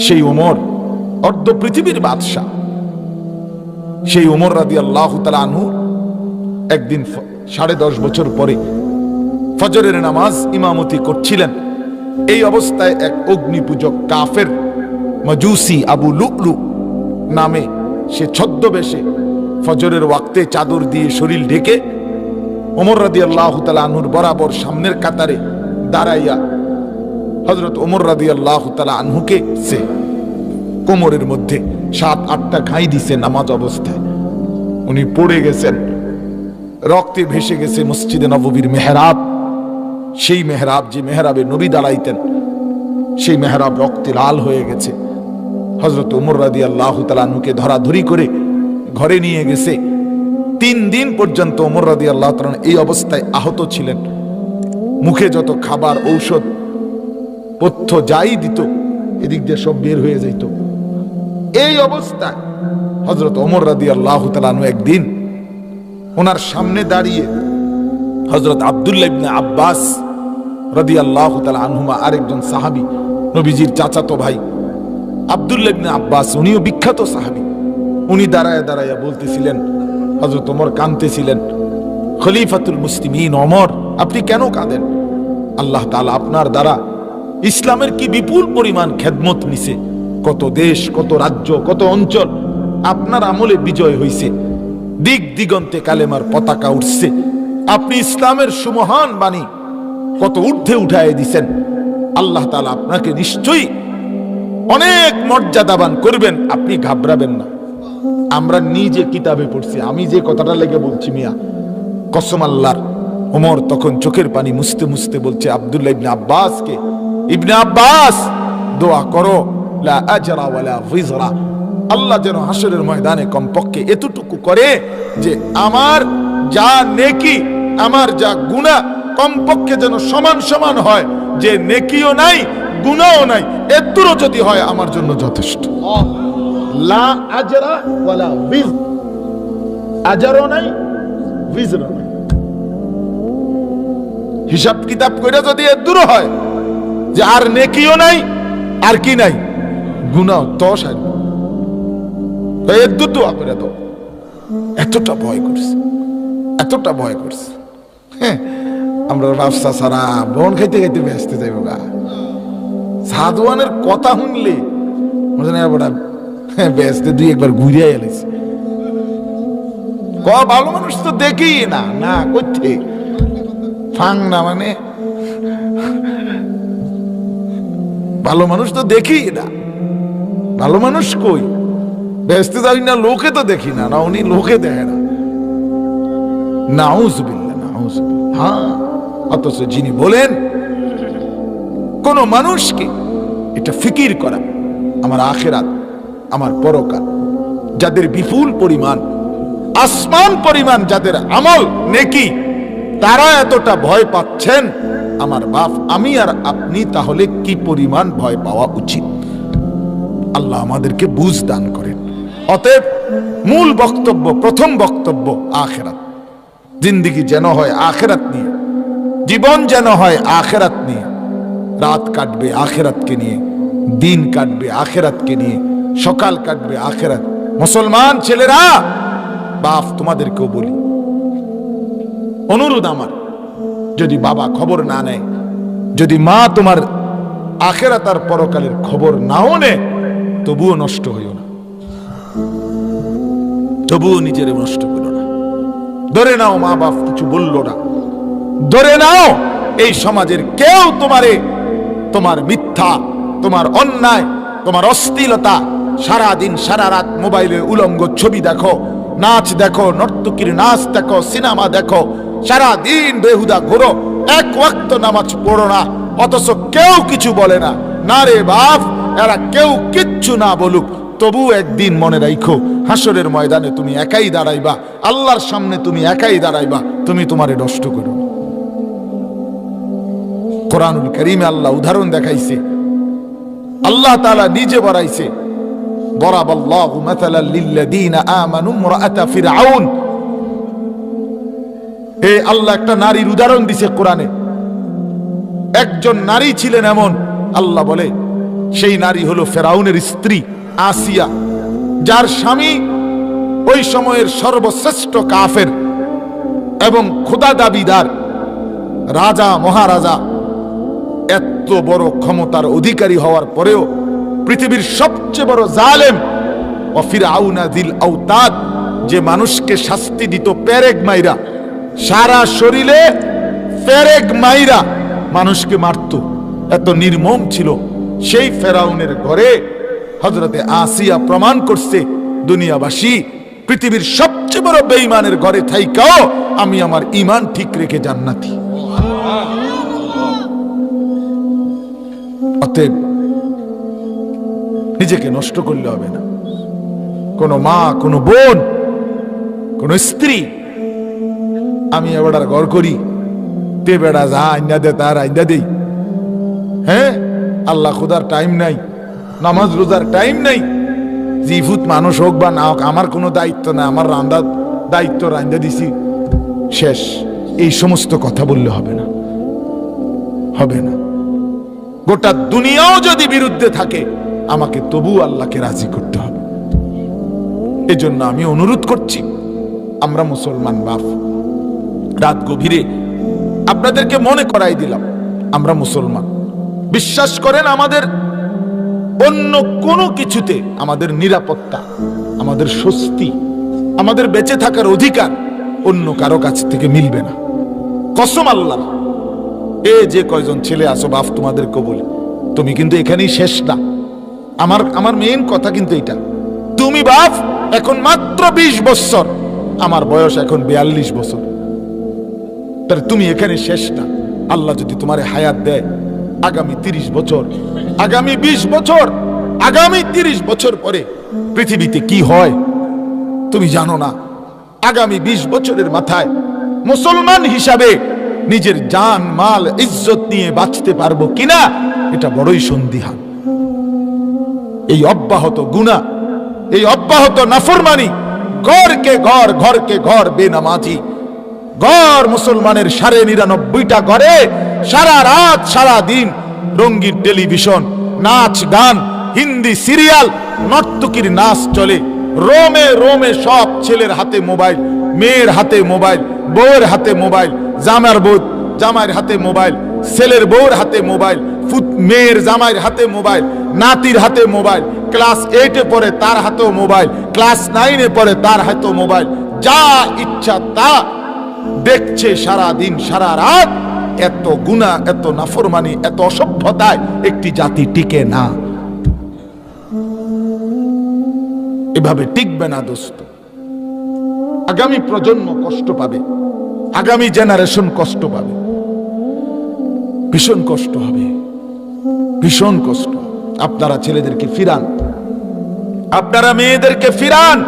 সেই ওমর অর্ধ পৃথিবীর বাদশা, সেই ওমর রাদিয়াল্লাহু তাআলা আনহু একদিন 10.5 বছর পরে ফজরের নামাজ ইমামতি করছিলেন। এই অবস্থায় এক অগ্নিপূজক কাফের মাজুসি আবু লুলু নামে সে ছদ্মবেশে ফজরের ওয়াক্তে চাদর দিয়ে শরীর ঢেকে ওমর রাদিয়াল্লাহু তাআলা আনহুর বরাবর সামনের কাতারে দাঁড়াইয়া হযরত ওমর রাদিয়াল্লাহু তাআলা আনহুকে সে কোমরের মধ্যে 7-8টা ঘাই দিছে নামাজ অবস্থায়। উনি পড়ে গেছেন, রক্তে ভেসে গেছে মসজিদে নববীর মেহরাব। সেই মেহরাব, যে মেহরাবে নবী দাঁড়াইতেন, সেই মেহরাব রক্তে লাল হয়ে গেছে। হযরত ওমর রাদিয়াল্লাহু তাআলা আনহুকে ধরাধরি করে ঘরে নিয়ে গেছে। 3 দিন পর্যন্ত ওমর রাদিয়াল্লাহু তাআলা এই অবস্থায় আহত ছিলেন। মুখে যত খাবার, ঔষধ, পথ্য যাই দিত এদিক দিয়ে সব বের হয়ে যাইত। এই অবস্থায় হযরত ওমর রাদিয়াল্লাহু তাআলা আনহু একদিন ওনার সামনে দাঁড়িয়ে হযরত আব্দুল্লাহ ইবনে আব্বাস রাদিয়াল্লাহু তাআলা আনহুমা, আরেকজন সাহাবী, নবীজির চাচাতো ভাই আব্দুল্লাহ ইবনে আব্বাস, উনিও বিখ্যাত সাহাবী। উনি দাঁড়ায় দাঁড়ায় বলতেছিলেন, হযরত ওমর কাঁদতেছিলেন, খলিফাতুল মুসলিমিন ওমর, আপনি কেন কাঁদেন? আল্লাহ তাআলা আপনার দ্বারা ইসলামের কি বিপুল পরিমাণ খেদমত নিছে। কত দেশ, কত রাজ্য, কত অঞ্চল আপনার আমলে বিজয় হইছে। দিক দিগন্তে কালেমার পতাকা উঠছে। আপনি ইসলামের সুমহান বাণী কত ঊর্ধ্বে উঠায় দিছেন। আল্লাহ তাআলা আপনাকে নিশ্চয়ই অনেক মর্যাদাবান করবেন, আপনি ঘাবড়াবেন না। আমরা নিজে কিতাবে পড়ছি, আমি যে কথাটা লেগে বলছি মিয়া, কসম আল্লাহর। ওমর তখন চোখের পানি মুছতে মুছতে বলছে আব্দুল্লাহ ইবনে আব্বাসকে, ইবনে আব্বাস, দোয়া করো লা আজরা ওয়ালা ভিজরা, আল্লাহ যেন হাসরের ময়দানে কমপক্ষে এতটুকু করে যে আমার যা নেকি, আমার যা গুনাহ কমপক্ষে যেন সমান সমান হয়। যে নেকিও নাই, গুনাহও নাই, এতটুকু যদি হয় আমার জন্য যথেষ্ট। লা আজরা ওয়ালা ভিজ, আজরও নাই, ভিজরও নাই। হিসাব কিতাব করে যদি এতটুকু হয় যে আর নেকিও নাই, আর কি নাই, গুনাহ, তো সারি দোয়া করে দাও। এতটা ভয় করছে, এতটা ভয় করছে। হ্যাঁ, আমরা ব্যবসা সারা বন খাইতে খাইতে ব্যস্ত যাইব গা। সাধুয়ানের কথা শুনলে ব্যস্ত 2-1 ঘুরিয়া এলেছে। ভালো মানুষ তো দেখি না, না করতে ফাং না, মানে ভালো মানুষ তো দেখি না। ভালো মানুষ কই? ব্যস্ত যাই না, লোকে তো দেখি না, না উনি লোকে দেখে না। নাউজুবিল্লাহ, নাউজুবিল্লাহ। হ্যাঁ, অথচ যিনি বলেন কোন মানুষকে এটা ফিকির করা, আমার আখিরাত, আমার পরকাল, যাদের বিপুল পরিমাণ, আসমান পরিমাণ যাদের আমল নেকি, তারা এতটা ভয় পাচ্ছেন, আমার বাপ, আমি আর আপনি তাহলে কি পরিমাণ ভয় পাওয়া উচিত? আল্লাহ আমাদেরকে বুঝ দান করেন। অতএব মূল বক্তব্য, প্রথম বক্তব্য আখিরাত। জিন্দেগি যেন হয় আখিরাত নিয়ে, জীবন যেন হয় আখিরাত নিয়ে। রাত কাটবে আখিরাতকে নিয়ে, দিন কাটবে আখিরাতকে নিয়ে, সকাল কাটবে আখিরাত। মুসলমান ছেলেরা, বাপ তোমাদেরকেও বলি, অনুরোধ আমার, যদি বাবা খবর না নেয়, যদি মা তোমার আখিরাত আর পরকালের খবর নাও নেয়, তবুও নষ্ট হইও না, তবুও নিজের নষ্ট করো না। ধরে নাও মা বাপ কিছু বললো না, ধরে নাও এই সমাজের কেউ তোমারে, তোমার মিথ্যা, তোমার অন্যায়, তোমার অশ্লীলতা, সারা দিন সারা রাত মোবাইলে উলঙ্গ ছবি দেখো, নাচ দেখো, নর্তকীর নাচ দেখো, সিনেমা দেখো, সারা দিন বেহুদা ঘোরো, এক ওয়াক্ত নামাজ পড়ো না, অথচ কেউ কিছু বলে না। না রে বাপ, এরা কেউ কিচ্ছু না বলুক, তবু একদিন মনে রাখো, হাসরের ময়দানে তুমি একাই দাঁড়াইবা, আল্লাহর সামনে তুমি একাই দাঁড়াইবা। তুমি তোমারে নষ্ট করো। কোরআনুল কারীমে আল্লাহ উদাহরণ দেখাইছে, আল্লাহ তাআলা নিজে বলাইছে, দরাবাল্লাহু মাসালাল লিল্লাযীনা আমানু ইমরাআতা ফিরআউন। এই আল্লাহ একটা নারীর উদাহরণ দিছে কোরআনে। একজন নারী ছিলেন এমন, আল্লাহ বলে সেই নারী হলো ফেরাউনের স্ত্রী আসিয়া, যার স্বামী ওই সময়ের সর্বশ্রেষ্ঠ কাফের এবং খোদা দাবিদার রাজা মহারাজা। এত বড় ক্ষমতার অধিকারী হওয়ার পরেও পৃথিবীর সবচেয়ে বড় জালেম ও ফিরআউনা যিল আওতাদ, যে মানুষকে শাস্তি দিত পেরেক মাইরা, সারা শরীরে পেরেক মাইরা মানুষকে মারত, এত নির্মম ছিল। সেই ফেরাউনের ঘরে হযরতে আসিয়া প্রমাণ করছে, দুনিয়াবাসী পৃথিবীর সবচেয়ে বড় বেঈমানের ঘরে থাইকাও আমি আমার ঈমান ঠিক রেখে জান্নাতি। অতএব নিজেকে নষ্ট করলে হবে না। কোন মা, কোন বোন, কোন স্ত্রী আমি এবার ঘর করি, তে বেড়া যা আইনা দে তার আইনা দেই। হ্যাঁ, আল্লাহ খুদার টাইম নাই, নামাজ রোজার টাইম নাই, জিফুত মানুষ হোক বা না হোক আমার কোনো দায়িত্ব না, আমার রান্দার দায়িত্ব রান্দা দিছি, শেষ। এই সমস্ত কথা বললে হবে না, হবে না। গোটা দুনিয়াও যদি বিরুদ্ধে থাকে আমাকে তবু আল্লাহকে রাজি করতে হবে। এজন্য আমি অনুরোধ করছি, আমরা মুসলমান বাপ, রাত গভীরে আপনাদেরকে মনে করাই দিলাম আমরা মুসলমান। বিশ্বাস করেন, আমাদের অন্য কোনো কিছুতে আমাদের নিরাপত্তা, আমাদের স্বস্তি, আমাদের বেঁচে থাকার অধিকার অন্য কারো কাছ থেকে মিলবে না। কসম আল্লাহ। এ যে কয়জন ছেলে আসো বাপ, তোমাদেরকে বলি, তুমি কিন্তু এখানেই শেষ না। আমার মেইন কথা কিন্তু এটা, তুমি বাপ এখন মাত্র 20 বছর, আমার বয়স এখন 42 বছর, তাহলে তুমি এখানে শেষ না। আল্লাহ যদি তোমারে হায়াত দেয়, আগামী 30 বছর, আগামী 20 বছর, আগামী 30 বছর পরে পৃথিবীতে কি হয় তুমি জানো না। আগামী 20 বছরের মাথায় মুসলমান হিসাবে নিজের জান মাল ইজ্জত নিয়ে বাঁচতে পারবো কিনা এটা বড়ই সন্দিহান। এই অব্যাহত গুনাহ, এই অব্যাহত নাফরমানি, ঘরকে ঘর, ঘরকে ঘর বেনামাজি, ঘর মুসলমানের 99.5টা ঘরে সারা রাত সারা দিন রঙিন টেলিভিশন, নাচ গান, হিন্দি সিরিয়াল, নর্তকীর নাচ চলে। রোমে রোমে সব ছেলের হাতে মোবাইল, মেয়ের হাতে মোবাইল, বউয়ের হাতে মোবাইল, জামাইয়ের হাতে মোবাইল, ছেলের বউয়ের হাতে মোবাইল, মেয়ের জামাইয়ের হাতে মোবাইল, নাতির হাতে মোবাইল, ক্লাস 8-এ পড়ে তার হাতেও মোবাইল, ক্লাস 9-এ পড়ে তার হাতেও মোবাইল। যা ইচ্ছা তা দেখছে সারা দিন সারা রাত। এত গুনাহ, এত নাফরমানি, এত অসভ্যতায় একটি জাতি টিকে না। এভাবে টিকবে না দোস্ত। আগামী প্রজন্ম কষ্ট পাবে, আগামী জেনারেশন কষ্ট পাবে, ভীষণ কষ্ট হবে, ভীষণ কষ্ট। আপনারা ছেলেদেরকে ফিরান, আপনারা মেয়েদেরকে ফিরান।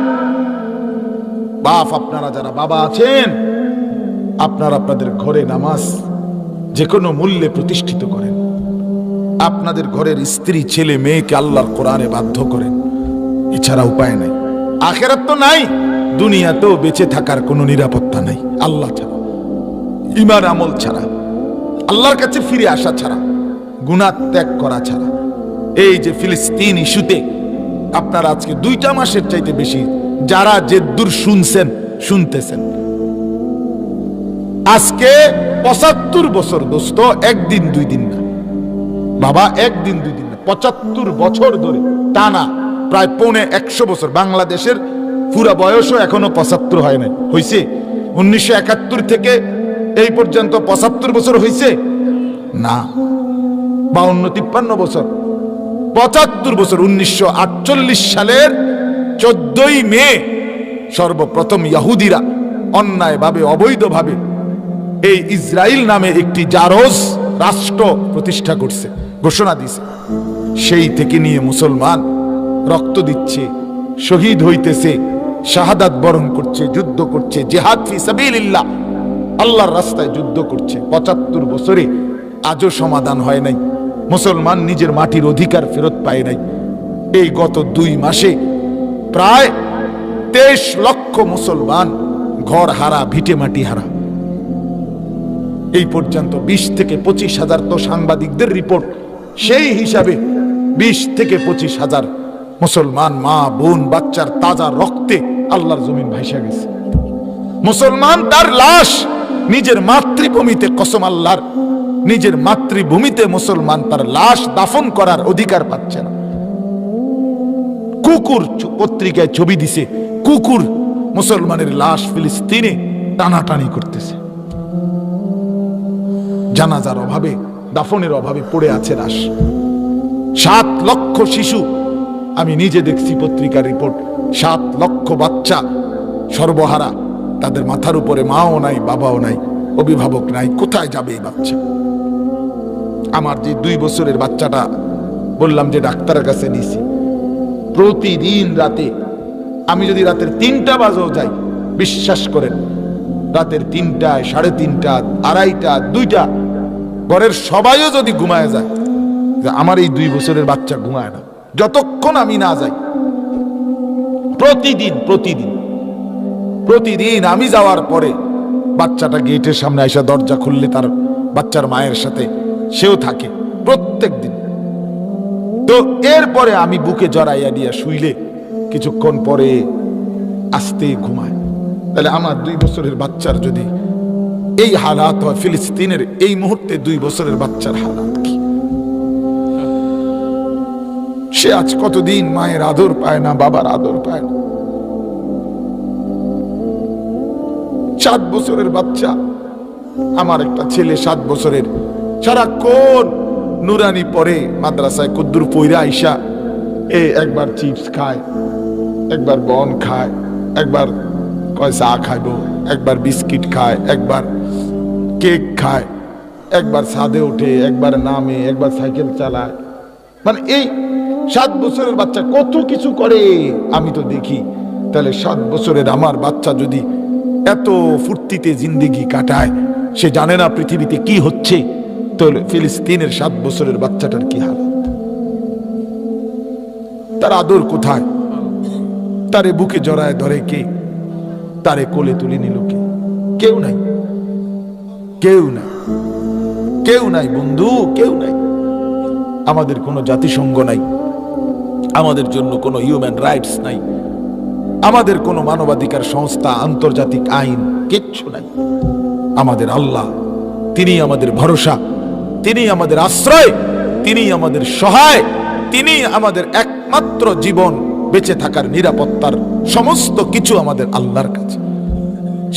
বাপ, আপনারা যারা বাবা আছেন, আপনারা আপনাদের ঘরে নামাজ যে কোনো মূল্যে প্রতিষ্ঠিত করেন। আপনাদের ঘরের স্ত্রী ছেলে মেয়েকে আল্লাহর কোরআনে বাধ্য করেন, এছাড়া উপায় নাই। আখিরাত তো নাই, দুনিয়াতেও বেঁচে থাকার কোনো নিরাপত্তা নাই আল্লাহ ছাড়া, ঈমান আমল ছাড়া, আল্লাহর কাছে ফিরে আসা ছাড়া, গুনাহ ত্যাগ করা ছাড়া। এই যে ফিলিস্তিন ইস্যুতে আপনারা আজকে 2টা মাসের চাইতে বেশি যারা যে দূর শুনছেন, শুনতেছেন, আজকে 75 বছর দোস্ত, একদিন 2 দিন না বাবা, একদিন 2 দিন না, 75 বছর ধরে টানা, প্রায় 150 বছর। বাংলাদেশের পুরা বয়সও এখনো 75 হয় নাই, হয়েছে 1971 থেকে এই পর্যন্ত 75 বছর হয়েছে না, 52-53 বছর, 75 বছর। 1948 সালের 14ই মে সর্বপ্রথম ইহুদিরা অন্যায়ভাবে, অবৈধভাবে এই ইসরায়েল নামে একটি জারজ রাষ্ট্র প্রতিষ্ঠা করছে, ঘোষণা দিছে। সেই থেকে নিয়ে মুসলমান রক্ত দিচ্ছে, শহীদ হইতেছে, শাহাদাত বরণ করছে, যুদ্ধ করছে, জিহাদ ফি সাবিলিল্লাহ, আল্লাহর রাস্তায় যুদ্ধ করছে। 75 বছরে আজও সমাধান হয় নাই, মুসলমান নিজের মাটির অধিকার ফেরত পায় নাই। এই গত 2 মাসে প্রায় 23 লক্ষ মুসলমান ঘর হারা, ভিটে মাটি হারা। এই পর্যন্ত 20 থেকে 25 হাজার তো সাংবাদিকদের রিপোর্ট, সেই হিসাবে 20 থেকে 25,000 মুসলমান মা বোন বাচ্চার তাজা রক্তে আল্লাহর জমিন ভাইসা গেছে। মুসলমান তার লাশ নিজের মাতৃভূমিতে, কসম আল্লাহর, নিজের মাতৃভূমিতে মুসলমান তার লাশ দাফন করার অধিকার পাচ্ছে না। কুকুর পত্রিকায় ছবি দিছে, কুকুর মুসলমানের লাশ ফিলিস্তিনে টানাটানি করতেছে। জানাজার অভাবে, দাফনের অভাবে পড়ে আছে লাশ। 7 লক্ষ শিশু, আমি নিজে দেখছি পত্রিকার রিপোর্ট, 7 লক্ষ বাচ্চা সর্বহারা, তাদের মাথার উপরে মাও নাই, বাবাও নাই, অভিভাবক নাই, কোথায় যাবে এই বাচ্চা? আমার যে 2 বছরের বাচ্চাটা বললাম যে ডাক্তারের কাছে নিছি, প্রতিদিন রাতে, আমি যদি রাতের 3টা বাজেও যাই, বিশ্বাস করেন, রাতের 3টায়, 3:30, 2:30, 2টা, ঘরের সবাইও যদি ঘুমায় যায়, আমার এই 2 বছরের বাচ্চা ঘুমায় না যতক্ষণ আমি না যাই। প্রতিদিন প্রতিদিন প্রতিদিন আমি যাওয়ার পরে বাচ্চাটা গেটের সামনে এসে দরজা খুললে তার বাচ্চার মায়ের সাথে সেও থাকে প্রত্যেক দিন। তো এরপরে আমি বুকে জড়াইয়া দিয়া শুইলে কিছুক্ষণ পরে আস্তে ঘুমায়। তাহলে আমার 2 বছরের বাচ্চার যদি এই হালাত হয়, ফিলিস্তিনের এই মুহূর্তে 2 বছরের বাচ্চার হালাত কি? সে আজ কতদিন মায়ের আদর পায় না, বাবার আদর পায় না। 7 বছরের বাচ্চা, আমার একটা ছেলে 7 বছরের, সারাক্ষণ নুরানি পড়ে, মাদ্রাসায় কুদ্দুর পইরা আইসা একবার চিপস খায়, একবার বন খায়, একবার কয় চা খাইব, একবার বিস্কিট খায়, একবার কেক খায়, একবার ছাদে ওঠে, একবার নামে, একবার সাইকেল চালায়। মানে এই 7 বছরের বাচ্চা কত কিছু করে আমি তো দেখি। তাহলে 7 বছরের আমার বাচ্চা যদি এত ফুর্তিতে জিন্দেগি কাটায়, সে জানে না পৃথিবীতে কি হচ্ছে, তাহলে ফিলিস্তিনের 7 বছরের বাচ্চাটার কি হাল? তার আদর কোথায়? তারে বুকে জড়ায় ধরে কে? তারে কোলে তুলে নিল কে? কেউ নাই, কেউ নাই, কেউ নাই বন্ধু, কেউ নাই। আমাদের কোনো জাতিসংঘ নাই, আমাদের জন্য কোনো হিউম্যান রাইটস নাই, আমাদের কোনো মানবাধিকার সংস্থা, আন্তর্জাতিক আইন, কিচ্ছু নাই। আমাদের আল্লাহ, তিনি আমাদের ভরসা, তিনি আমাদের আশ্রয়, তিনি আমাদের সহায়, তিনি আমাদের একমাত্র জীবন, বেঁচে থাকার নিরাপত্তার সমস্ত কিছু আমাদের আল্লাহর কাছে।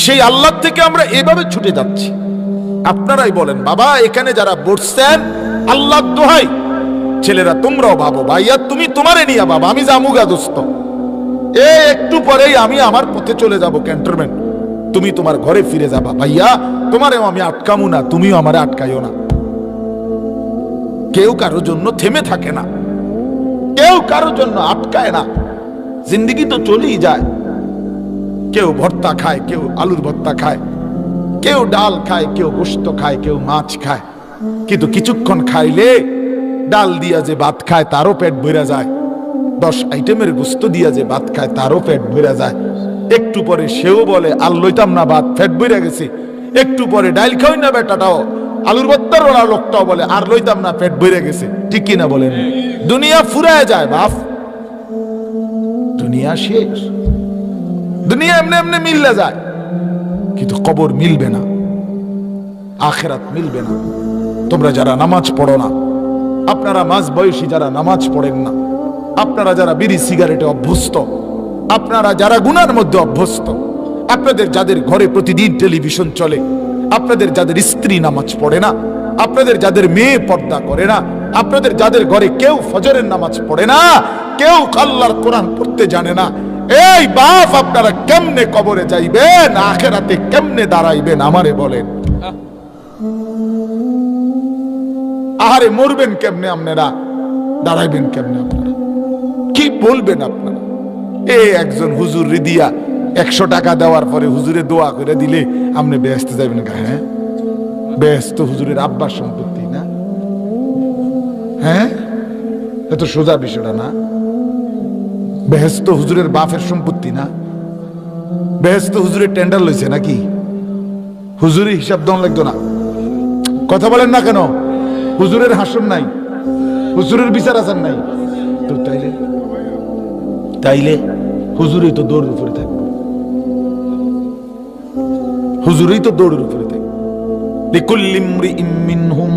সেই আল্লাহ থেকে আমরা এভাবে ছুটে যাচ্ছি। আপনারাই বলেন বাবা, এখানে যারা বসছেন, আল্লাহর দোহাই ছেলেরা তোমরাও ভাবো, ভাইয়া তুমি তোমারে নিয়া বাবা, আমি জামুগা দোস্ত, একটু পরেই আমি আমার পথে চলে যাব ক্যান্টনমেন্ট, তুমি তোমার ঘরে ফিরে যাবা। ভাইয়া তোমারেও আমি আটকামু না, তুমিও আমারে আটকাইও না। কেউ কারোর জন্য থেমে থাকে না, কেউ কারোর জন্য আটকায় না। জিন্দেগি তো চলেই যায়। কেউ ভর্তা খায়, কেউ আলুর ভর্তা খায়, কেউ ডাল খায়, কেউ গোশত খায়, কেউ মাছ খায়, কিন্তু কিছুক্ষণ খাইলে ডাল দিয়া যে ভাত খায় তারও পেট ভরা যায়, 10 আইটেমের গোশত দিয়া যে ভাত খায় তারও পেট ভরা যায়। একটু পরে সেও বলে আর লইতাম না ভাত, পেট ভরা গেছে। একটু পরে ডাইল খাওই না বেটাটাও, আলুর ভর্তার ওরা লোকটাও বলে আর লইতাম না, পেট ভরে গেছে। ঠিক কিনা বলেন? দুনিয়া ফুরায় যায় বাপ, দুনিয়া শেষ। দুনিয়া এমনি এমনি মিললে যায়, কিন্তু কবর মিলবে না, আখিরাত মিলবে না। তোমরা যারা নামাজ পড়ো না, আপনারা মাঝ বয়সী যারা নামাজ পড়েন না, আপনারা যারা বিড়ি সিগারেটে অভ্যস্ত, আপনারা যারা গুনার মধ্যে অভ্যস্ত, আপনাদের যাদের ঘরে প্রতিদিন টেলিভিশন চলে, আপনাদের যাদের স্ত্রী নামাজ পড়ে না, আপনাদের যাদের মেয়ে পর্দা করে না, আপনাদের যাদের ঘরে কেউ ফজরের নামাজ পড়ে না, কেউ আল্লাহর কোরআন পড়তে জানে না, এই বাপ আপনারা কেমনে কবরে যাইবেন, আখিরাতে কেমনে দাঁড়াইবেন আমারে বলেন? আহারে মরবেন কেমনে আপনারা, দাঁড়াইবেন কেমনে আপনারা, কি বলবেন আপনারা? একজন হুজুর রিদিয়া 100 টাকা দেওয়ার পরে হুজুরে দোয়া করে দিলে আপনি বেহেশতে যাবেন? হ্যাঁ, বেহেশত হুজুরের আব্বার সম্পত্তি না? হ্যাঁ, এত সোজা বিষয়টা না। বেহেশত হুজুরের বাপের সম্পত্তি না। বেহেশত হুজুরের টেন্ডার লইছে নাকি? হুজুরের হিসাব দেওয়া লাগতো না? কথা বলেন না কেন? হুজুরের হাসন নাই, হুজুরের বিচার আছেন নাই তো তাইলে হুজুরই তো দৌড়ের উপরে থাকবে, হুজুরই তো দৌড়ের উপরে থাকবে। লিকুল্লি ইমরিইম মিনহুম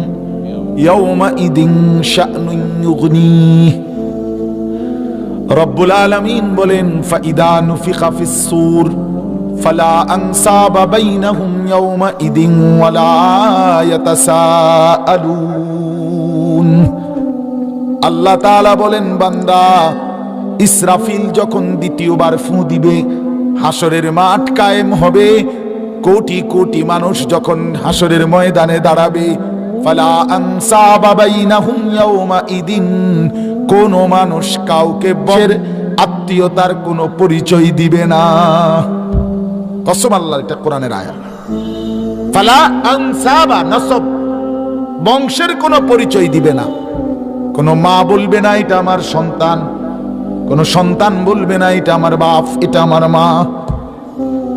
ইয়াওমাইদিন শা'নুন ইউগনিহ। রব্বুল আলামিন বলেন ফাইদা নুফিখা ফিস সূর ফালা আনসাবা বাইনাহুম ইয়াওমাইদিন ওয়ালা ইয়াতাসাআলুন। আল্লাহ তাআলা বলেন বান্দা, ইসরাফিল যখন দ্বিতীয়বার ফু দিবে, হাসরের মাঠ কায়েম হবে, কোটি কোটি মানুষ যখন হাসরের ময়দানে দাঁড়াবে, ফালা আনসাবা বাইনাহুম ইয়াওমাইদিন, কোন মানুষ কাউকে বংশের আত্মীয়তার কোনো পরিচয় দিবে না। কসম আল্লাহর, এটা কোরআনের আয়াত। ফালা আনসাবা নাসব, বংশের কোনো পরিচয় দিবে না। কোনো মা বলবে না এটা আমার সন্তান, কোনো সন্তান বলবে না এটা আমার বাপ, এটা আমার মা,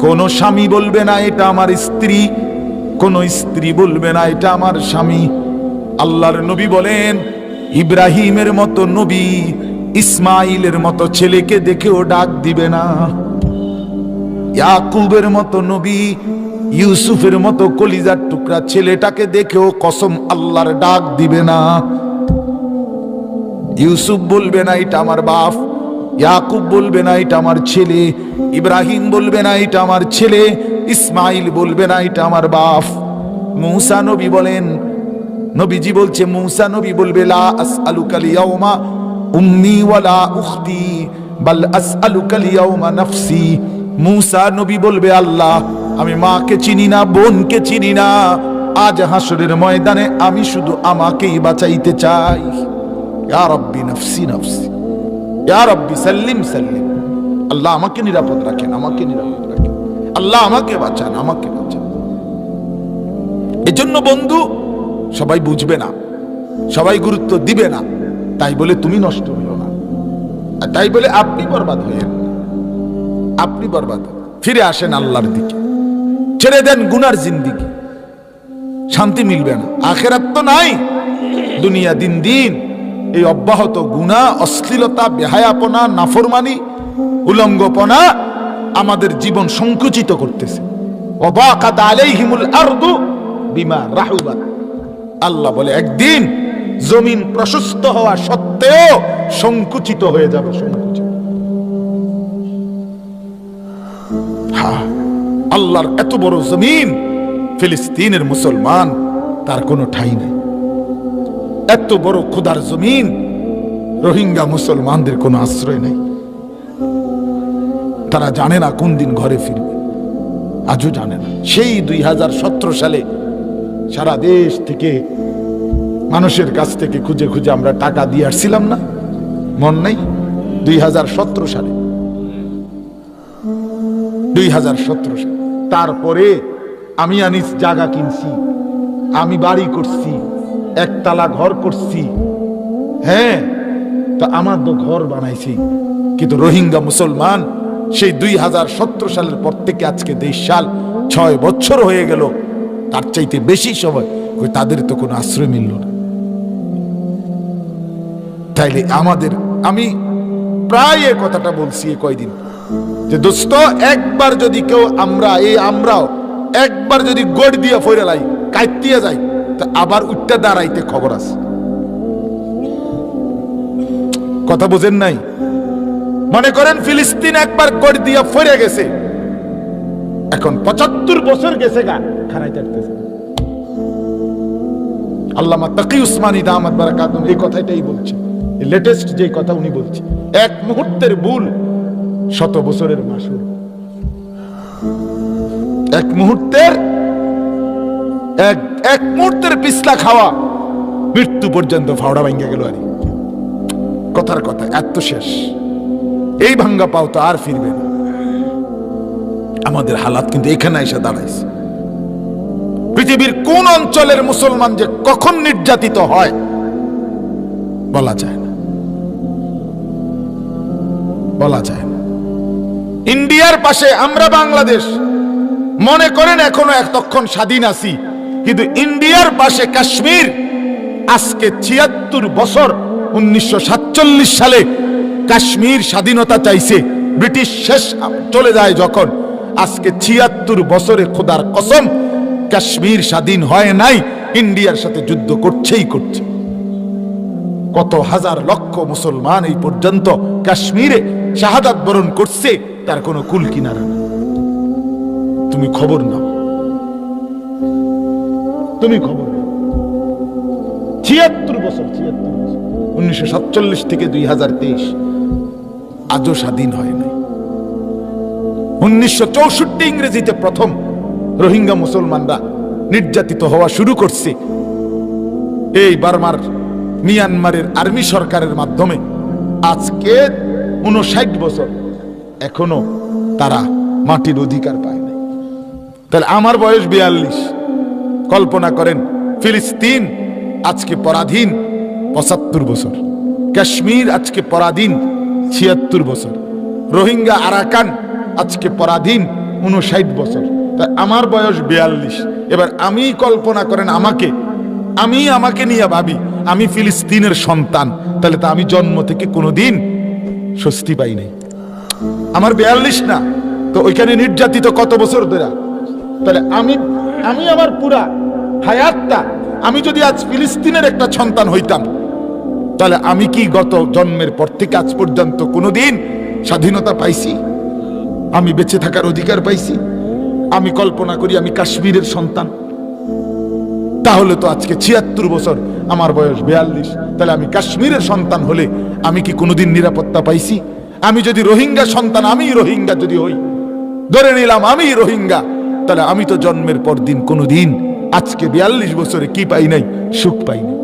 কোনো স্বামী বলবে না এটা আমার স্ত্রী, কোনো স্ত্রী বলবে না এটা আমার স্বামী। আল্লাহর নবী বলেন, ইব্রাহিমের মতো নবী ইসমাইলের মতো ছেলেকে দেখেও ডাক দিবে না, ইয়াকুবের মতো নবী ইউসুফের মতো কলিজার টুকরা ছেলেটাকে দেখেও কসম আল্লাহর ডাক দিবে না। ইউসুফ বলবে না এটা আমার বাপ, ইয়াকুব বলবে না এটা আমার ছেলে, ইব্রাহিম বলবে না এটা আমার ছেলে, ইসমাইল বলবে না এটা আমার বাপ। মূসা নবী বলেন, নবীজি বলছে, মূসা নবী বলবে লা আসআলুকাল ইয়াউমা উম্মি ওয়ালা উখতি বাল আসআলুকাল ইয়াউমা নাফসি। মূসা নবী বলবে, আল্লাহ আমি মাকে চিনি না, বোনকে চিনি না, আজ হাসরের ময়দানে আমি শুধু আমাকেই বাঁচাইতে চাই। ইয়া রাব্বি নাফসি নাফসি, ইয়া রাব্বি সাল্লিম সাল্লিম। আল্লাহ আমাকে নিরাপদ রাখেন, আমাকে নিরাপদ রাখেন, আল্লাহ আমাকে বাঁচান, আমাকে বাঁচান। এজন্য বন্ধু, সবাই বুঝবে না, সবাই গুরুত্ব দিবে না, তাই বলে তুমি নষ্ট হইও না, আর তাই বলে আপনি বরবাদ হইয়েন না। আপনি বরবাদ, ফিরে আসেন আল্লাহর দিকে, ছেড়ে দেন গুনার জিন্দিগি, শান্তি মিলবে না, আখেরাত তো নাই। দুনিয়া দিন দিন এই অব্যাহত গুনাহ, অশ্লীলতা, বেহায়াপনা, নাফরমানি, উলঙ্গপনা আমাদের জীবন সংকুচিত করতেছে। ওয়াবাকাত আলাইহিমুল আরদু বিমা রাহুবাত। আল্লাহ বলে একদিন জমিন প্রশস্ত হওয়া সত্ত্বেও সংকুচিত হয়ে যাবে, সংকুচিত। হ্যাঁ, আল্লাহর এত বড় জমিন, ফিলিস্তিনের মুসলমান তার কোনো ঠাঁই নেই। এত বড় খোদার জমিন, রোহিঙ্গা মুসলমানদের কোনো আশ্রয় নেই। তারা জানে না কোন দিন ঘরে ফিরবে, আজও জানে না। সেই 2017 সালে সারা দেশ থেকে মানুষের কাছ থেকে খুঁজে খুঁজে আমরা টাকা দিয়ে আসছিলাম না, মন নাই? 2017 সালে, 2017 সালে। তারপরে আমি আনিস জায়গা কিনছি, আমি বাড়ি করছি, একতলা ঘর করছি। হ্যাঁ, তা আমার তো ঘর বানাইছি, কিন্তু রোহিঙ্গা মুসলমান সেই 2017 সালের পর থেকে আজকে 23 সাল, 6 বছর হয়ে গেল, তার চাইতে বেশি সময় তাদের তো কোনো আশ্রয় মিলল না। তাইলে আমাদের, আমি প্রায় এই কথাটা বলছি কয়দিন, যে দোস্ত একবার যদি কেউ, আমরাও একবার যদি গড় দিয়া ফইরা লাই, কাইতিয়া যাই, তা আবার উঠতে দাঁড়াইতে খবর আছে। কথা বুঝেন নাই? মনে করেন ফিলিস্তিন একবার গড় দিয়া ফইরা গেছে, এখন 75 বছর গেছে গা, খারাই থাকতেছে। আল্লামা তাকি উসমানী দামাত বারাকাতুহু এই কথাটাই বলছে, লেটেস্ট যে কথা উনি বলছে, এক মুহূর্তের ভুল 100 বছরের মাসুল। এক মুহূর্তের পিছলা খাওয়া মৃত্যু পর্যন্ত ফাওড়া ভাঙ্গা গেল। আর কথার কথা, এত শেষ, এই ভাঙ্গা পাও তো আর ফিরবে না। আমাদের হালাত কিন্তু এখানে এসে দাঁড়াইছে। পৃথিবীর কোন অঞ্চলের মুসলমান যে কখন নির্যাতিত হয় বলা যায় না, বলা যায় না। ইন্ডিয়ার পাশে আমরা বাংলাদেশ, মনে করেন এখনো এতক্ষণ স্বাধীন আছি, কিন্তু ইন্ডিয়ার পাশে কাশ্মীর আজকে 76 বছর 1947 সালে কাশ্মীর স্বাধীনতা চাইছে, ব্রিটিশ শেষ চলে যায় যখন, আজকে 76 বছরে খোদার কসম কাশ্মীর স্বাধীন হয় নাই, ইন্ডিয়ার সাথে যুদ্ধ করছেই করছে। কত হাজার লক্ষ মুসলমান এই পর্যন্ত কাশ্মীরে শাহাদাত বরণ করছে, তার কোনো কুল কিনারা না। তুমি খবর নাও, তুমি খবর নাও। 76 বছর, 1947 থেকে 2023 আজও স্বাধীন হয় নাই। 1964 ইংরেজিতে প্রথম রোহিঙ্গা মুসলমানরা নির্যাতিত হওয়া শুরু করছে, এই বার্মার মিয়ানমারের আর্মি সরকারের মাধ্যমে। আজকে 59 বছর, এখনো তারা মাটির অধিকার পায় নাই। তাহলে আমার বয়স 42। কল্পনা করেন, ফিলিস্তিন আজকে পরাধীন 75 বছর, কাশ্মীর আজকে পরাধীন 76 বছর, রোহিঙ্গা আরাকান আজকে পরাধীন 59 বছর। তাই আমার বয়স 42। এবার আমি কল্পনা করেন আমাকে নিয়ে ভাবি, আমি ফিলিস্তিনের সন্তান, তাহলে তো আমি জন্ম থেকে কোনোদিন স্বস্তি পাই নাই। আমার 42 না তো ওইখানে নির্যাতিত কত বছর ধরে? তাহলে আমি আমার পুরা হায়াতটা, আমি যদি আজ ফিলিস্তিনের একটা সন্তান হইতাম, তাহলে আমি কি গত জন্মের পর থেকে আজ পর্যন্ত কোনোদিন স্বাধীনতা পাইছি? আমি বেঁচে থাকার অধিকার পাইছি? আমি কল্পনা করি আমি কাশ্মীরের সন্তান, তাহলে তো আজকে 76 বছর, আমার বয়স 42। তাহলে আমি কাশ্মীরের সন্তান হলে আমি কি কোনোদিন নিরাপত্তা পাইছি? আমি যদি রোহিঙ্গা সন্তান, আমি রোহিঙ্গা যদি হই, ধরে নিলাম আমি রোহিঙ্গা, তাহলে আমি তো জন্মের পর দিন কোনোদিন আজকে 42 বছরে কি পাই নাই? সুখ পাই নাই।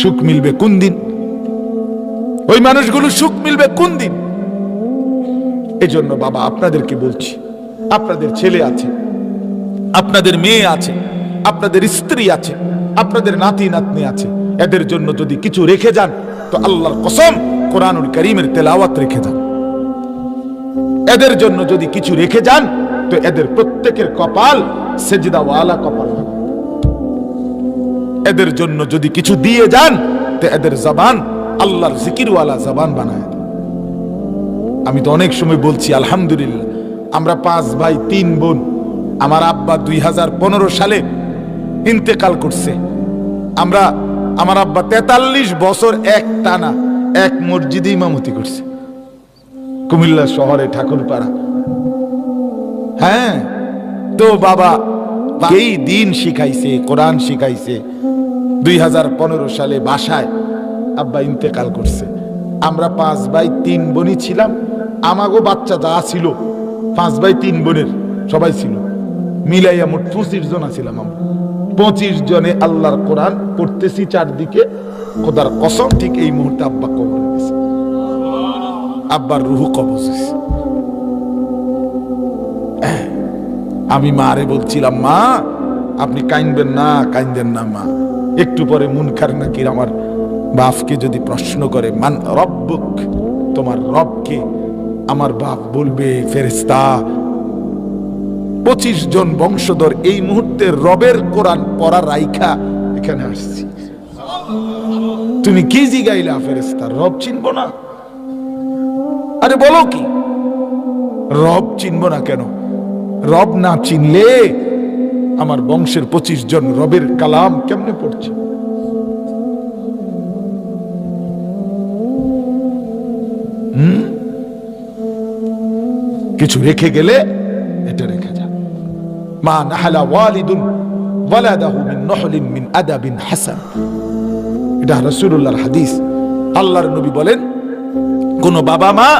সুখ মিলবে কোন দিন? ওই মানুষগুলো সুখ মিলবে কোন দিন? এজন্য বাবা আপনাদেরকে বলছি, আপনাদের ছেলে আছে, আপনাদের মেয়ে আছে, আপনাদের স্ত্রী আছে, আপনাদের নাতি নাতনি আছে, এদের জন্য যদি কিছু রেখে যান তো আল্লাহর কসম কোরআনুল কারীমের তেলাওয়াত রেখে যান। এদের জন্য যদি কিছু রেখে যান তো এদের প্রত্যেকের কপাল সেজদাওয়ালা কপাল। এদের জন্য যদি কিছু দিয়ে যান তো এদের জবান আল্লাহর জিকিরওয়ালা জবান বানায়। আমি তো অনেক সময় বলছি আলহামদুলিল্লাহ, আমরা 5 ভাই 3 বোন। আমার আব্বা 2015 সালে ইন্তেকাল করছে। আমার আব্বা 43 বছর এক টানা এক মসজিদে ইমামতি করছে, কুমিল্লা শহরে ঠাকুরপাড়া। হ্যাঁ, তো বাবা এই দিন শিখাইছে, কোরআন শিখাইছে। 2015 সালে বাসায় আব্বা ইন্তেকাল করছে। আমরা 5 ভাই 3 বোনই ছিলাম। আমাগো বাচ্চা যা ছিল 5 ভাই 3 বোনের সবাই ছিল, মিলাইয়া মোট 25 জন ছিলাম আমরা। 25 জনে আল্লাহর কোরআন পড়তেছি চারদিকে। খোদার কসম ঠিক এই মুহূর্তে আব্বা কবরে গেছে, আব্বার রুহু কবজ হয়েছে। আমি মারে বলছিলাম, মা আপনি কাইনবেন না, কাইন্দেন না মা। একটু পরে মুনকার নাকির আমার বাপকে যদি প্রশ্ন করে মান রব্বুক, তোমার রবকে, আমার বাপ বলবে ফেরেশতা। 25 জন বংশধর এই মুহূর্তে রবের কোরআন পড়া রাইখা এখানে আসছি। তুমি কি জিগাইলা ফেরেশতা? রব চিনবো না? আরে বলো কি, রব চিনবো না কেন? রব না চিনলে আমার বংশের 25 জন রবের কালাম কেমনে পড়ছে? কিছু রেখে গেলে এটা রেখে যা। মা নাহালা ওয়ালিদুন ওয়ালাদাহু মিন নহলিন মিন আদাবিন হাসান, এটা রাসূলুল্লাহর হাদিস। আল্লাহর নবী বলেন, কোন বাবা মা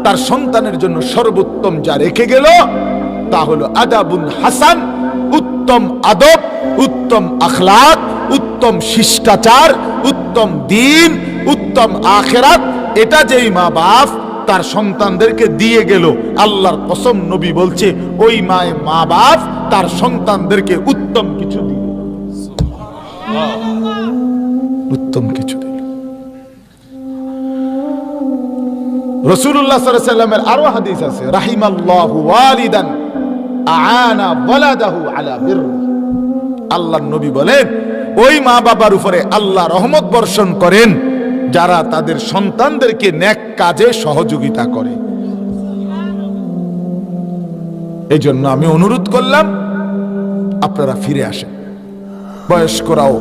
তার সন্তানের জন্য সর্বোত্তম যা রেখে গেল তা হলো আদাবুন হাসান, উত্তম আদব, উত্তম আখলাক, উত্তম শিষ্টাচার, উত্তম দ্বীন, উত্তম আখিরাত। এটা যেই মা বাপ তার সন্তানদেরকে দিয়ে গেল, আল্লাহর কসম নবী বলছে ওই মা বাপ তার সন্তানদেরকে উত্তম কিছু দিল, উত্তম কিছু দিল। রাসূলুল্লাহ সাল্লাল্লাহু আলাইহি ওয়াসাল্লামের আরো হাদিস আছে, রাহিমাল্লাহু ওয়ালিদান আআনা ওয়ালাদাহু আলা বিররি। আল্লাহর নবী বলেন, ওই মা বাবার উপরে আল্লাহ রহমত বর্ষণ করেন যারা তাদের সন্তানদেরকে নেক কাজে সহযোগিতা করে। এই জন্য আমি অনুরোধ করলাম আপনারা ফিরে আসেন, বয়স্করাও,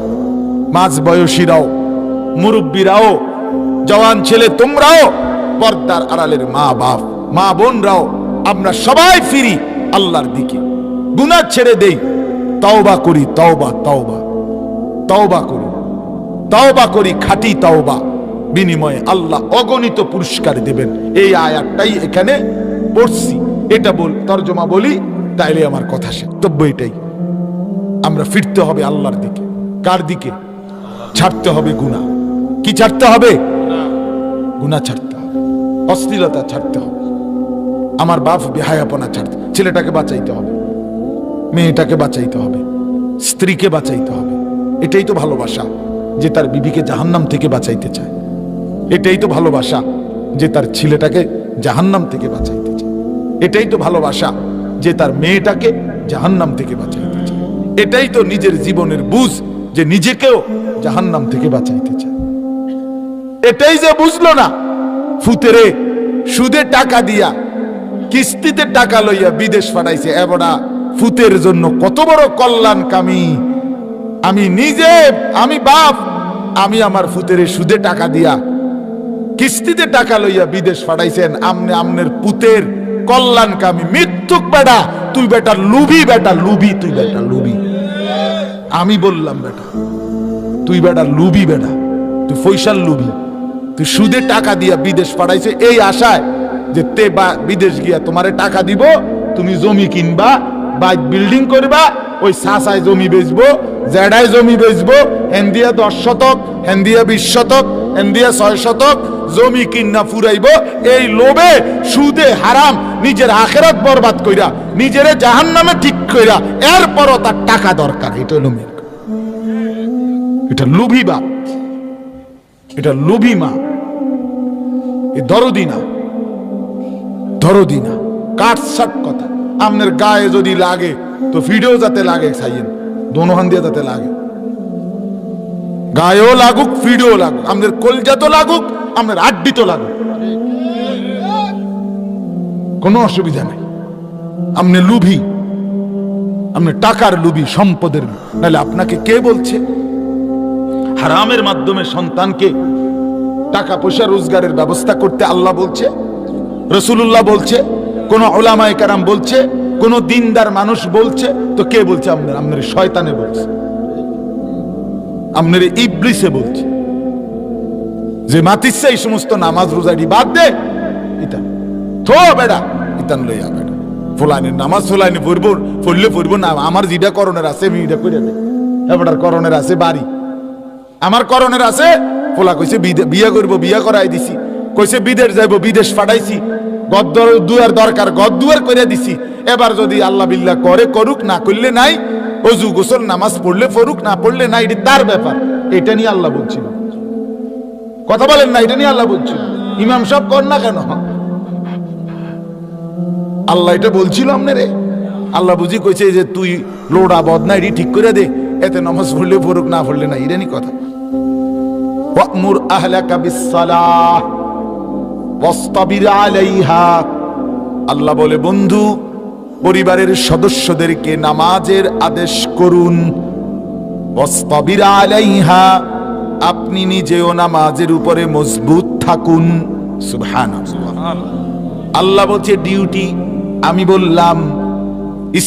মাঝ বয়সীরাও, মুরব্বীরাও, জওয়ান ছেলে তোমরাও, পর্দার আড়ালের মা বাপ, মা বোনরাও, আমরা সবাই ফিরি আল্লাহর দিকে, গুনাহ ছেড়ে দেই, তওবা করি, তওবা তওবা তওবা করি, তওবা করি, খাঁটি তওবা, বিনিময়ে আল্লাহ অগণিত পুরস্কার দেবেন। এই আয়াতটাই এখানে পড়ছি, এটা তর্জমা বলি তাইলে আমার কথা শেষ। তবে এটাই আমরা ফিরতে হবে আল্লাহর দিকে। কার দিকে? ছাড়তে হবে গুনাহ। কি ছাড়তে হবে? গুনাহ ছাড়তে হবে, অশ্লীলতা ছাড়তে হবে, আমার বাপ বেহায়াপনা ছাড়তে, ছেলেটাকে বাঁচাইতে হবে, মেয়েটাকে বাঁচাইতে হবে, স্ত্রীকে বাঁচাইতে হবে। এটাই তো ভালোবাসা যে তার বিবিকে জাহান্নাম থেকে বাঁচাইতে চায়। এটাই তো ভালোবাসা যে তার ছেলেটাকে জাহান্নাম থেকে বাঁচাইতে চায়। এটাই তো ভালোবাসা যে তার মেয়েটাকে জাহান্নাম থেকে বাঁচাইতে চায়। এটাই তো নিজের জীবনের বুঝ যে নিজেকেও জাহান্নাম থেকে বাঁচাইতে চায়। এটাই যে বুঝলো না, ফুতেরে সুদে টাকা দিয়া, কিস্তিতে টাকা লইয়া বিদেশ পাঠাইছে। এবড়া ফুতের জন্য কত বড় কল্যাণকামী। আমি নিজে, আমি বাপ, আমি আমার ফুতেরে সুদে টাকা দিয়া, কিস্তিতে টাকা লইয়া বিদেশ পাঠাইছেন। আমনে আমনের পুতের কল্যাণকামী। মৃত্যুক বেটা, তুই বেটা লুবি, বেটা লুবি, তুই বেটা লুবি। আমি বললাম বেটা তুই বেটা লুবি, বেটা তুই ফয়সাল লুবি। তুই সুদে টাকা দিয়া বিদেশ পাঠাইছে এই আশায় যে তে বা বিদেশ গিয়া তোমারে টাকা দিব, তুমি জমি কিনবা, বাইক বিল্ডিং করবা, ওই সাসায় জমি বেচবো, জেডায় জমি বেচবো, হেন্দিয়া 10 শতক, হেন্দিয়া 20 শতক, হেন্দিয়া 6 শতক জমি কিনা ফুরাইব। এই লোভে সুদে হারাম নিজের আখেরাত বরবাদ কইরা, নিজের জাহান্নামে ঠিক কইরা, এরপরও তার টাকা দরকার। এটা হলো মেয়ে, এটা লোভী বাপ, এটা লোভী মা। এ দরদি না, দরদি না, কাটসাট কথা। আপনার গায়ে যদি লাগে তো ফিডেও যাতে লাগে, খাইয়েন দোনো হান দিয়ে যাতে লাগে, গায়েও লাগুক, ফিডেও লাগুক, আপনার কলজা তো লাগুক, আপনার আড্ডি তো লাগুক, কোনো অসুবিধা নাই। আপনি লুভি, আপনি টাকার লুভি, সম্পদের। নাহলে আপনাকে কে বলছে হারামের মাধ্যমে সন্তানকে টাকা পয়সা রোজগারের ব্যবস্থা করতে? আল্লাহ বলছে, রাসূলুল্লাহ বলছে, কোন উলামায়ে কেরাম বলছে, কোন দিনদার মানুষ বলছে? তো কে বলছে? আপনার শয়তানে বলছে, আপনার ইবলিসে বলছে যে মাতিচ্ছে এই সমস্ত নামাজ রোজাটি বাদ দে। ইতা থো বেড়া, ইতান লইয়া বেড়া ফুলাইনের নামাজ ফুলাইনে পড়বো, পড়লে পড়বো না। আমার যেটা করণের আছে আমি এটা করে দেয়। এবার করণের আছে বাড়ি, আমার করণের আছে। ফোলা কইছে বিয়ে করবো, বিয়ে করাই দিছি। কইছে বিদেশ যাইবো, বিদেশ পাঠাইছি। গদ্দর দুয়ার দরকার, গদ্দুয়ার করে দিছি। এবার যদি আল্লাহ বিল্লাহ করে করুক, না করলে নাই। অজু গোসল নামাজ পড়লে পড়ুক, না পড়লে নাই, এটা তার ব্যাপার। এটা নিয়ে আল্লাহ বলছিল, কথা বলেন না, এটা নিয়ে আল্লাহ বলছিল। ইমাম সাহেব কর না কেন? আল্লাহ এটা বলছিল আপনারে। আল্লাহ বুঝি কইছে যে তুই লোড়া বদনা এটি ঠিক করে দে, এতে নামাজ পড়লে পড়ুক, না পড়লে না, এটা নি কথা। ওয়া'মুর আহলাকা বিস-সালাহ ওয়াসতাবির আলাইহা। আল্লাহ বলে, বন্ধু পরিবারের সদস্যদেরকে নামাজের আদেশ করুন। ওয়াসতাবির আলাইহা, আপনি নিজেও নামাজের উপরে মজবুত থাকুন। সুবহানাল্লাহ। আল্লাহ বলছে ডিউটি। আমি বললাম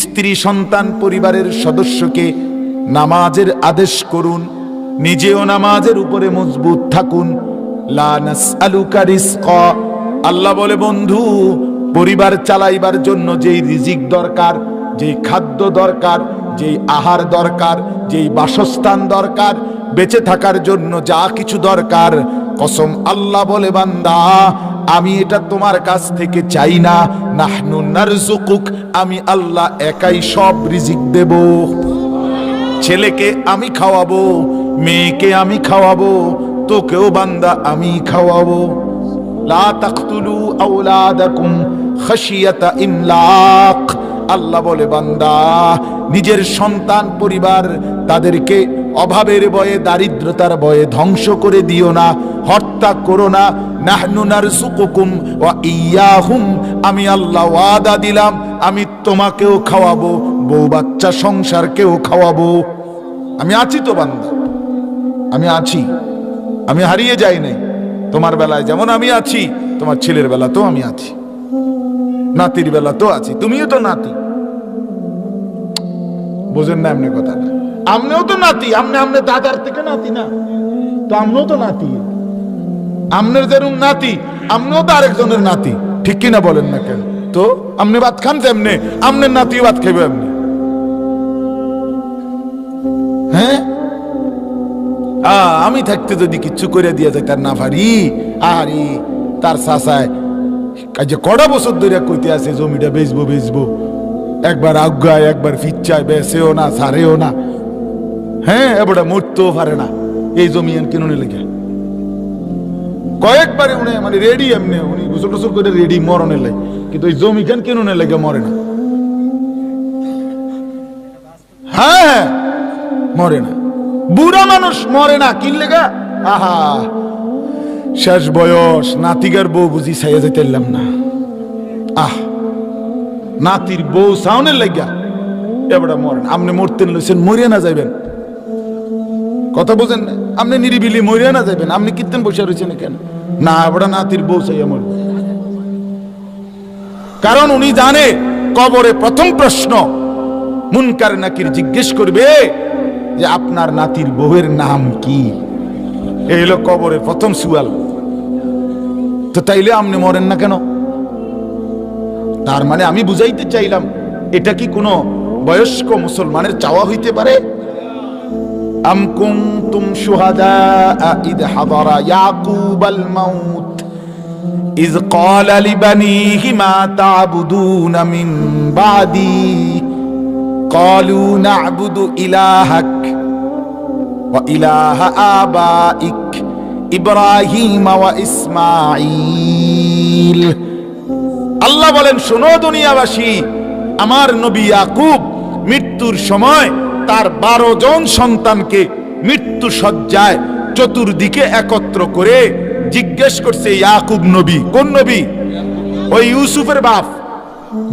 স্ত্রী, সন্তান, পরিবারের সদস্যকে নামাজের আদেশ করুন, নিজেও নামাজের উপরে মজবুত থাকুন। লা নাসআলুকা রিজকা। আল্লাহ বলে, বন্ধু পরিবার চালাইবার জন্য যেই রিজিক দরকার, যেই খাদ্য দরকার, যেই আহার দরকার, যেই বাসস্থান দরকার, বেঁচে থাকার জন্য যা কিছু দরকার, কসম আল্লাহ বলে বান্দা আমি এটা তোমার কাছ থেকে চাই না। নাহনু নারযুকুক, আমি আল্লাহ একাই সব রিজিক দেব। ছেলেকে আমি খাওয়াবো, মেয়েকে আমি খাওয়াবো, তোকেও বান্দা আমি খাওয়াবো। লা তাকতুলু আওলাদাকুম খাশিয়াতা ইমলাক। আল্লাহ বলে বান্দা নিজের সন্তান পরিবার তাদেরকে অভাবের ভয়ে, দারিদ্রতার ভয়ে ধ্বংস করে দিও না, হত্যা করো না। নাহনু নারযুকুকুম ওয়া ইয়াহুম, আমি আল্লাহ ওয়াদা দিলাম আমি তোমাকেও খাওয়াবো, বউ বাচ্চা সংসারকেও খাওয়াবো। আমি আছি তো বান্দা, আমি আছি, আমি হারিয়ে যাই নাই। তোমার বেলায় যেমন আমি আছি, তোমার ছেলের বেলাতেও আমি আছি, নাতির বেলাতেও আছি। তুমিও তো নাতি, বোঝেন না এমনি কথা? আমনেও তো নাতি, আমনে দাদার থেকে নাতি না তো, আমনেও তো নাতি। আমনের যেরকম নাতি, আমনেও তো আরেকজনের নাতি, ঠিক কিনা বলেন না কেন? তো আমনে ভাত খান তেমনে, আমনের নাতিও ভাত খাবে এমনি। হ্যাঁ, আমি থাকতে যদি কিচ্ছু করে দিয়ে যায় তার না পারি, আরে তার চাচায় যে কড়া বছর ধরে কইতে আছে জমিটা বেচবো বেচবো, একবার আজ্ঞায় একবার ফিচ্ছায়, বেচেও না ছাড়েও না। হ্যাঁ, এবারে মরতেও পারে না এই জমি কিনুনে লেগে। কয়েকবারে উনি মানে রেডি, এমনি উনি গোসল টোসল করে রেডি মরণে লেগে, কিন্তু ওই জমি কিনুনে লেগে মরে না। হ্যাঁ, মরে না, বুড়া মানুষ মরে না। কি লেগা? আহা, শেষ বয়স, নাতিগার বউ বুঝি ছাইয়া যাইতেলাম না। নাতির বউ সাউনের লাগা এবারে মরেন। আপনি মরতেন লইছেন, মরিয়া না যাইবেন। কথা বুঝেন না? আপনি নিরিবিলি মরিয়া না যাইবেন। আপনি কীর্তন বসে রয়েছেন কেন? না, এবারে নাতির বউ চাইয়া মরবে। কারণ উনি জানে কবরে প্রথম প্রশ্ন মুনকার নাকির জিজ্ঞেস করবে যে আপনার নাতির বউয়ের নাম কি। এই হলো কবরের প্রথম সুয়াল। তো তাইলে আপনি মরেন না কেন? তার মানে আমি বুঝাইতে চাইলাম, এটা কি কোনো বয়স্ক মুসলমানের চাওয়া হইতে পারে? আম কুনতুম শুহাদা ইদ হাদারা ইয়াকুবাল মাউত ইজ ক্বালা লিবানিহি মা তা'বুদুনা মিন বাদি ক্বালু না'বুদু ইলাহাক ওয়া ইলাহা আবাইক ইব্রাহিম ওয়া ইসমাঈল। আল্লাহ বলেন, শোনো দুনিয়াবাসী, আমার নবী ইয়াকুব মৃত্যুর সময় তার 12 জন সন্তানকে মৃত্যু শয্যায় চতুর্দিকে একত্র করে জিজ্ঞেস করছে, ইয়াকুব নবী কোন নবী? ওই ইউসুফের বাপ।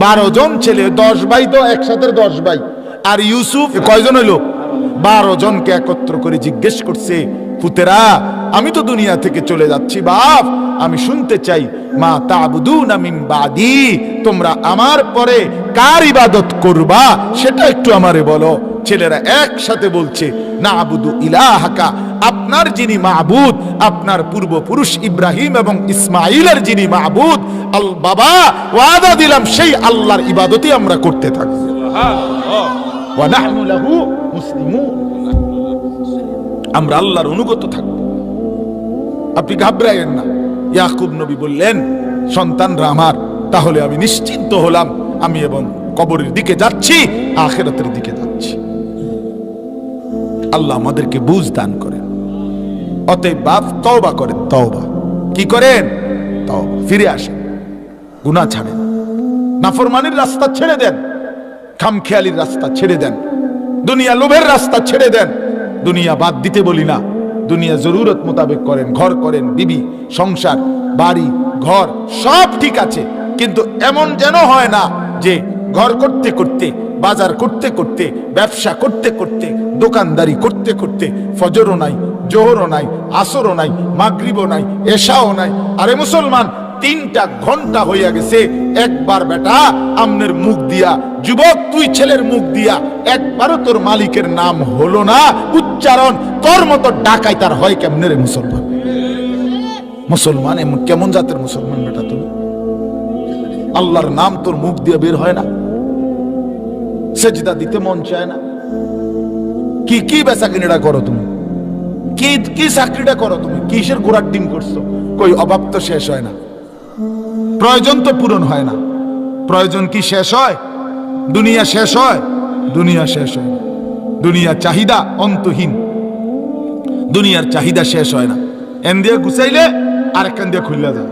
12 জন ছেলে, 10 ভাই, তো একসাথে 10 ভাই। আর ইউসুফ কয়জন হইল? 12 জনকে একত্র করে জিজ্ঞেস করছে, পুতেরা আমি তো দুনিয়া থেকে চলে যাচ্ছি, বাপ আমি শুনতে চাই, মা তা'বুদুনা মিন বাদি, তোমরা আমার পরে কার ইবাদত করবা সেটা একটু আমারে বলো। ছেলেরা একসাথে বলছে, না'বুদু ইলাহাকা, আপনার যিনি মাবুদ, আপনার পূর্বপুরুষ ইব্রাহিম এবং ইসমাইলের যিনি মাবুদ, বাবা ওয়াদা দিলাম সেই আল্লাহর ইবাদতই আমরা করতে থাকব। সুবহানাল্লাহ। ওয়া নাহনু লাহু মুসলিমুন, আমরা আল্লাহর অনুগত থাকব। আপনি ঘাবড়ায়েন না। ইয়াকুব নবী বললেন, সন্তানরা আমার, তাহলে আমি নিশ্চিন্ত হলাম, আমি এবং কবরের দিকে যাচ্ছি, আখিরাতের দিকে যাচ্ছি। আল্লাহ আমাদেরকে বুঝ দান করেন। অতএব বাপ তওবা করেন। তওবা কি করেন? তওবা, ফিরে আসেন, গুনাহ ছাড়েন, নাফরমানির রাস্তা ছেড়ে দেন, খামখেয়ালির রাস্তা ছেড়ে দেন, দুনিয়া লোভের রাস্তা ছেড়ে দেন। দুনিয়া বাদ দিতে বলি না, দুনিয়া জরুরত মোতাবেক করেন, ঘর করেন, বিবি, সংসার, বাড়ি, ঘর সব ঠিক আছে, কিন্তু এমন যেন হয় না যে ঘর করতে করতে, বাজার করতে করতে, ব্যবসা করতে করতে, দোকানদারি করতে করতে ফজরও নাই, জোহরও নাই, আসরও নাই, মাগরিবও নাই, এশাও নাই। আরে মুসলমান, 3টা ঘন্টা হইয়া গেছে, একবার বেটা আমনের মুখ দিয়া, যুবক তুই ছেলের মুখ দিয়া একবারও তোর মালিকের নাম হলো না উচ্চারণ। তোর মতো ডাকাই তার হয় কেমনে রে মুসলমান? মুসলমান এমন কেমন জাতের মুসলমান বেটা তুমি? আল্লাহর নাম তোর মুখ দিয়ে বের হয় না, সেজদা দিতে মন চায় না। কি কি বেচা কিনেটা করো তুমি? কি কি চাকরিটা করো তুমি? কিসের ঘোড়ার ডিম করছো? কই অভাব তো শেষ হয় না, প্রয়োজন তো পূরণ হয় না। প্রয়োজন কি শেষ হয়? দুনিয়া শেষ হয়? দুনিয়া শেষ হয় না। দুনিয়া চাহিদা অন্তহীন, দুনিয়ার চাহিদা শেষ হয় না। এন দিয়ে গুছাইলে আরেকখান দিয়ে খুললা যায়।